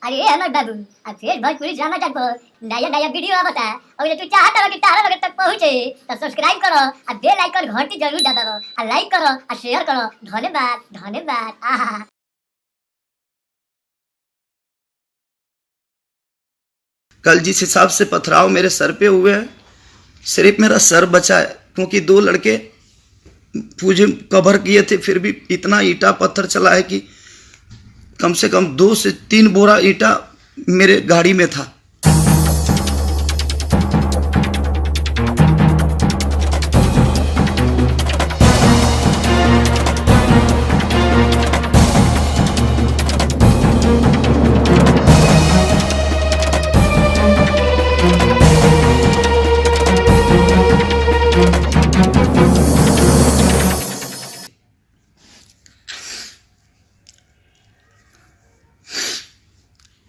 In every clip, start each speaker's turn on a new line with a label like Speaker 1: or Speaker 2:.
Speaker 1: अरे अमर बाबू अब फिर भोजपुरी ड्रामा देखो नया नया वीडियो आवता और ये तू चाहता हो कि तारा लोग तक पहुंचे तो सब्सक्राइब करो और बेल आइकन घंटी जरूर दबाओ और लाइक करो और शेयर करो। धन्यवाद धन्यवाद। आहा।
Speaker 2: कल जिस हिसाब से पथराव मेरे सर पे हुए हैं, सिर्फ मेरा सर बचा है क्योंकि दो लड़के मुझे कवर किए थे, फिर भी इतना ईंटा पत्थर चला है कि कम से कम 2 से 3 बोरा ईंटा मेरे गाड़ी में था।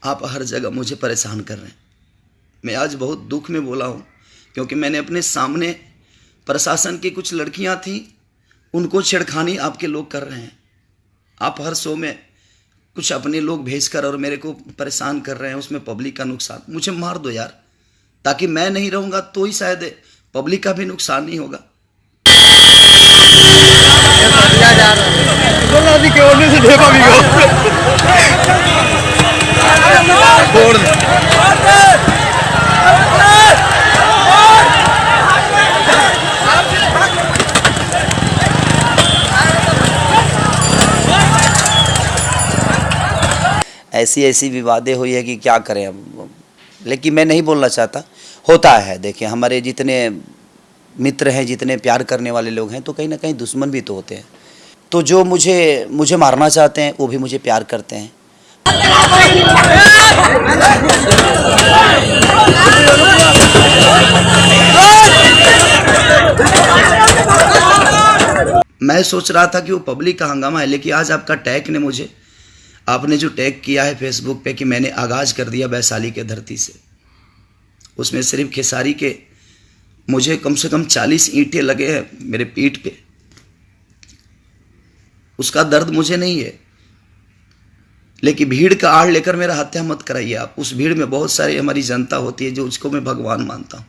Speaker 2: आप हर जगह मुझे परेशान कर रहे हैं। मैं आज बहुत दुख में बोला हूँ क्योंकि मैंने अपने सामने प्रशासन की कुछ लड़कियाँ थीं, उनको छेड़खानी आपके लोग कर रहे हैं। आप हर शो में कुछ अपने लोग भेजकर और मेरे को परेशान कर रहे हैं, उसमें पब्लिक का नुकसान। मुझे मार दो यार, ताकि मैं नहीं रहूँगा तो ही शायद पब्लिक का भी नुकसान नहीं होगा। ऐसी ऐसी विवादें हुई है कि क्या करें अब, लेकिन मैं नहीं बोलना चाहता। होता है, देखिए हमारे जितने मित्र हैं, जितने प्यार करने वाले लोग हैं, तो कहीं ना कहीं दुश्मन भी तो होते हैं। तो जो मुझे मारना चाहते हैं वो भी मुझे प्यार करते हैं। मैं सोच रहा था कि वो पब्लिक का हंगामा है, लेकिन आज आपका टैग ने आपने जो टैग किया है फेसबुक पे कि मैंने आगाज कर दिया वैशाली के धरती से, उसमें सिर्फ खेसारी के मुझे कम से कम 40 ईंटें लगे हैं मेरे पीठ पे। उसका दर्द मुझे नहीं है, लेकिन भीड़ का आड़ लेकर मेरा हत्या मत कराइए आप। उस भीड़ में बहुत सारी हमारी जनता होती है जो उसको मैं भगवान मानता हूँ,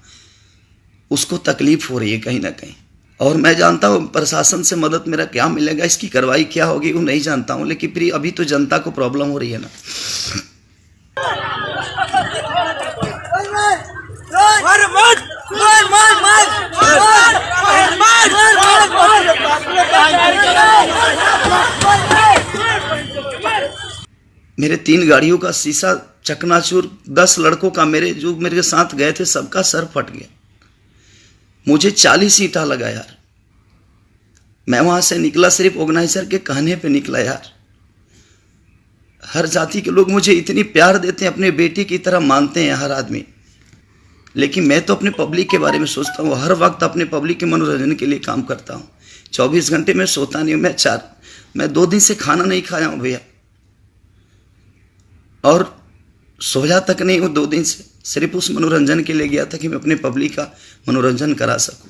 Speaker 2: उसको तकलीफ हो रही है कहीं ना कहीं। और मैं जानता हूँ प्रशासन से मदद मेरा क्या मिलेगा, इसकी कार्रवाई क्या होगी वो नहीं जानता हूँ, लेकिन फिर अभी तो जनता को प्रॉब्लम हो रही है ना। मेरे 3 गाड़ियों का शीशा चकनाचूर, 10 लड़कों का जो मेरे साथ गए थे सबका सर फट गया। मुझे 40 ईंटा लगा यार। मैं वहां से निकला सिर्फ ऑर्गेनाइजर के कहने पे निकला यार। हर जाति के लोग मुझे इतनी प्यार देते हैं, अपने बेटी की तरह मानते हैं हर आदमी, लेकिन मैं तो अपने पब्लिक के बारे में सोचता हूँ। हर वक्त अपने पब्लिक के मनोरंजन के लिए काम करता हूँ। 24 घंटे में सोता नहीं हूँ। मैं 2 दिन से खाना नहीं खाया हूँ भैया, और सोया तक नहीं हूँ 2 दिन से। सिर्फ उस मनोरंजन के लिए गया था कि मैं अपने पब्लिक का मनोरंजन करा सकूं।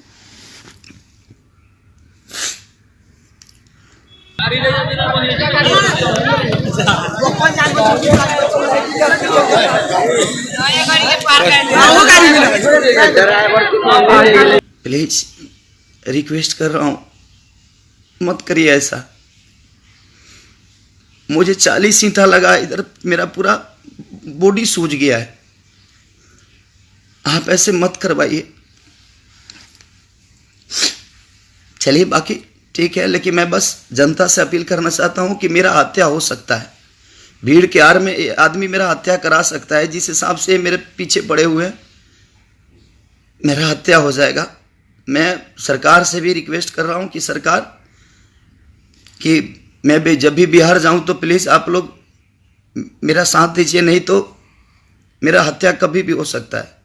Speaker 2: प्लीज रिक्वेस्ट कर रहा हूं, मत करिए ऐसा। मुझे 40 ईंटा लगा, इधर मेरा पूरा बॉडी सूज गया है। आप ऐसे मत करवाइए। चलिए बाकी ठीक है, लेकिन मैं बस जनता से अपील करना चाहता हूं कि मेरा हत्या हो सकता है। भीड़ के आड़ में आदमी मेरा हत्या करा सकता है। जिस हिसाब से मेरे पीछे पड़े हुए हैं, मेरा हत्या हो जाएगा। मैं सरकार से भी रिक्वेस्ट कर रहा हूं कि सरकार, कि मैं जब भी बिहार जाऊं तो प्लीज़ आप लोग मेरा साथ दीजिए, नहीं तो मेरा हत्या कभी भी हो सकता है।